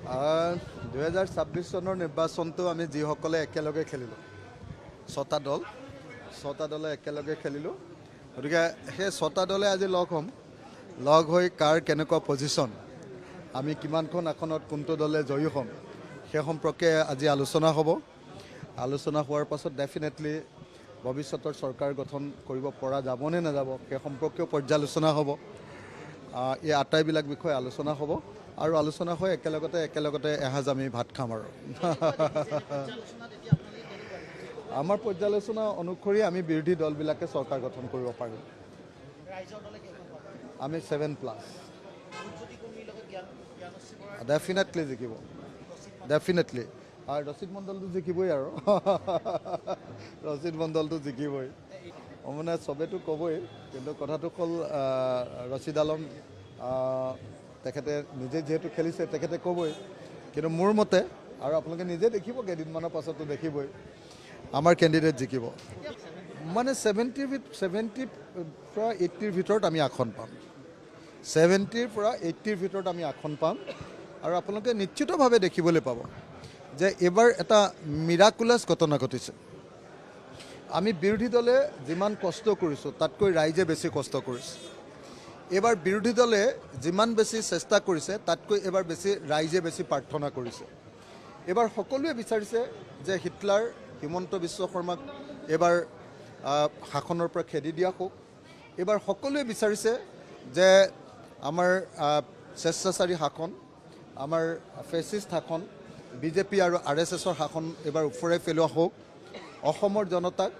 2026 চনৰ নিৰ্বাচনটো আমি যিসকলে একেলগে খেলিলোঁ, ছটা দলে একেলগে খেলিলোঁ। গতিকে সেই ছটা দলে আজি লগ হ'ম, লগ হৈ কাৰ কেনেকুৱা পজিশ্যন, আমি কিমানখন আসনত কোনটো দলে জয়ী হ'ম, সেই সম্পৰ্কে আজি আলোচনা হ'ব। আলোচনা হোৱাৰ পাছত ডেফিনেটলি ভৱিষ্যতৰ চৰকাৰ গঠন কৰিব পৰা যাবনে নাযাব সেই সম্পৰ্কেও পৰ্যালোচনা হ'ব। এই আটাইবিলাক বিষয়ে আলোচনা হ'ব আৰু আলোচনা হৈ একেলগতে এসাঁজ আমি ভাত খাম আৰু আমাৰ পৰ্যালোচনা অনুসৰি আমি বিৰোধী দলবিলাকে চৰকাৰ গঠন কৰিব পাৰিম। আমি 7+। ডেফিনেটলি জিকিব, ডেফিনেটলি। আৰু ৰচিদ মণ্ডলটো জিকিবই আৰু ৰচিদ মণ্ডলটো জিকিবই। মানে চবেতো ক'বই, কিন্তু কথাটো হ'ল ৰচিদ আলম তেখেতে নিজে যিহেতু খেলিছে তেখেতে ক'বই, কিন্তু মোৰ মতে আৰু আপোনালোকে নিজে দেখিব কেইদিনমানৰ পাছতো দেখিবই, আমাৰ কেণ্ডিডেট জিকিব। মানে 70 পৰা 80ৰ ভিতৰত আমি আসন পাম, 70 পৰা 80ৰ ভিতৰত আমি আসন পাম। আৰু আপোনালোকে নিশ্চিতভাৱে দেখিবলৈ পাব যে এইবাৰ এটা মিৰাকুলাছ ঘটনা ঘটিছে। আমি বিৰোধী দলে যিমান কষ্ট কৰিছোঁ তাতকৈ ৰাইজে বেছি কষ্ট কৰিছে। এইবাৰ বিৰোধী দলে যিমান বেছি চেষ্টা কৰিছে তাতকৈ এইবাৰ ৰাইজে বেছি প্ৰাৰ্থনা কৰিছে। এইবাৰ সকলোৱে বিচাৰিছে যে হিমন্ত বিশ্ব শৰ্মাক এইবাৰ শাসনৰ পৰা খেদি দিয়া হওক। এইবাৰ সকলোৱে বিচাৰিছে যে আমাৰ স্বেচ্ছাচাৰী শাসন, আমাৰ ফেচিষ্ট শাসন, বিজেপি আৰু RSSৰ শাসন এইবাৰ ওফৰাই পেলোৱা হওক। অসমৰ জনতাক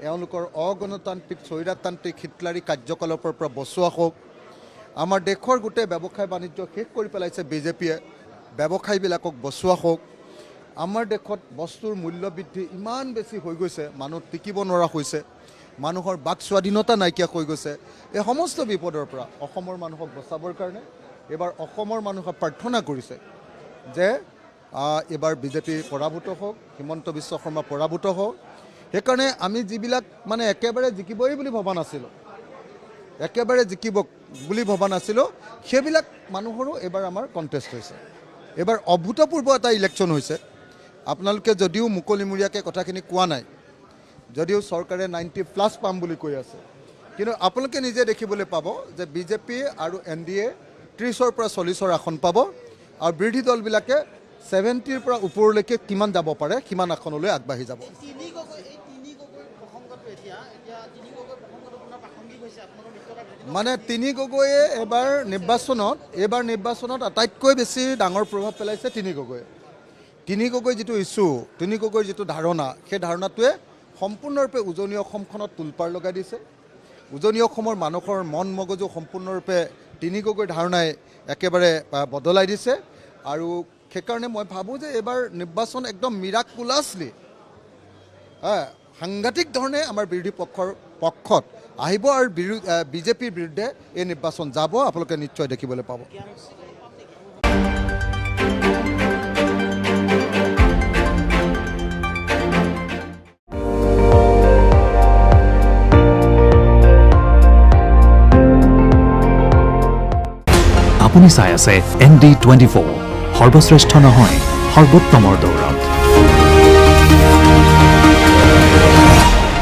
এওঁলোকৰ অগণতান্ত্ৰিক স্বৈৰতান্ত্ৰিক হিটলাৰী কাৰ্যকলাপৰ পৰা বচোৱা হওক। আমাৰ দেশৰ গোটেই ব্যৱসায় বাণিজ্য শেষ কৰি পেলাইছে বিজেপিয়ে, ব্যৱসায়ীবিলাকক বচোৱা হওক। আমাৰ দেশত বস্তুৰ মূল্য বৃদ্ধি ইমান বেছি হৈ গৈছে, মানুহ টিকিব নোৱাৰা হৈছে, মানুহৰ বাক স্বাধীনতা নাইকিয়া হৈ গৈছে। এই সমস্ত বিপদৰ পৰা অসমৰ মানুহক বচাবৰ কাৰণে এইবাৰ অসমৰ মানুহে প্ৰাৰ্থনা কৰিছে যে এইবাৰ বিজেপি পৰাভূত হওক, হিমন্ত বিশ্ব শৰ্মা পৰাভূত হওক। সেইকাৰণে আমি যিবিলাক মানে একেবাৰে জিকিবই বুলি ভবা নাছিলোঁ, সেইবিলাক মানুহৰো এইবাৰ আমাৰ কণ্টেষ্ট হৈছে। এইবাৰ অভূতপূৰ্ব এটা ইলেকশ্যন হৈছে। আপোনালোকে যদিও মুকলিমূৰীয়াকৈ কথাখিনি কোৱা নাই, যদিও চৰকাৰে 90+ পাম বুলি কৈ আছে, কিন্তু আপোনালোকে নিজে দেখিবলৈ পাব যে বিজেপি আৰু NDA 30ৰ পৰা 40ৰ আসন পাব আৰু বিৰোধী দলবিলাকে 70ৰ পৰা ওপৰলৈকে কিমান যাব পাৰে সিমান আসনলৈ আগবাঢ়ি যাব। মানে তিনি গগৈয়ে এইবাৰ নিৰ্বাচনত আটাইতকৈ বেছি ডাঙৰ প্ৰভাৱ পেলাইছে তিনি গগৈ যিটো ইছ্যু, তিনি গগৈৰ যিটো ধাৰণা, সেই ধাৰণাটোৱে সম্পূৰ্ণৰূপে উজনি অসমখনত তোলপাৰ লগাই দিছে। উজনি অসমৰ মানুহৰ মন মগজু সম্পূৰ্ণৰূপে তিনি গগৈৰ ধাৰণাই একেবাৰে বদলাই দিছে। আৰু সেইকাৰণে মই ভাবোঁ যে এইবাৰ নিৰ্বাচন একদম মিৰাকুলাছলি সাংঘাতিক ধৰণে আমাৰ বিৰোধী পক্ষত আহিব আৰু বিজেপিৰ বিৰুদ্ধে এই নিৰ্বাচন যাব। আপোনালোকে নিশ্চয় দেখিবলৈ পাব। আপুনি চাই আছে ND24, সৰ্বশ্ৰেষ্ঠ নহয় সৰ্বোত্তমৰ দৌৰত।